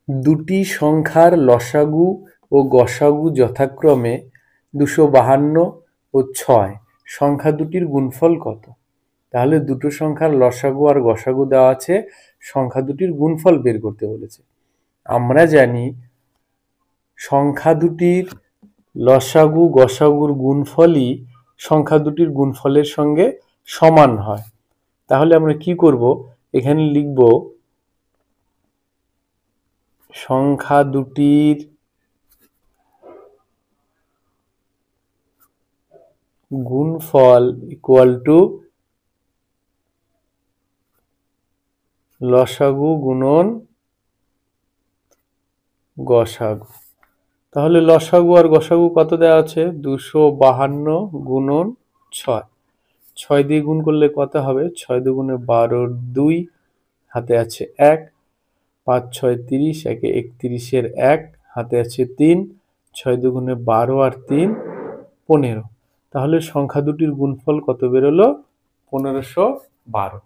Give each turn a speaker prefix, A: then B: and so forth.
A: দুটি সংখ্যার লসাগু ও গসাগু যথাক্রমে 252 ও 6। সংখ্যা দুটির গুণফল কত? তাহলে দুটো সংখ্যার লসাগু আর গসাগু দেওয়া আছে, সংখ্যা দুটির গুণফল বের করতে বলেছে। আমরা জানি সংখ্যা দুটির লসাগু গসাগুর গুণফলই সংখ্যা দুটির গুণফলের সঙ্গে সমান হয়। তাহলে আমরা কি করব, এখানে লিখব সংখ্যা দুটির গুণফল ইকুয়াল টু লসাগু গুণন গসাগু। তাহলে লসাগু আর গসাগু কত দেওয়া আছে? 252 গুণন 6। 6 দিয়ে গুণ করলে কত হবে? 6 দুগুণে 12, 2 হাতে আছে 1, 5 6 30, 1 31 1 হাতে আছে 3, 6 দুগুণে 12 আর 3 15। তাহলে সংখ্যা দুটির গুণফল কত বেরোলো? 1512।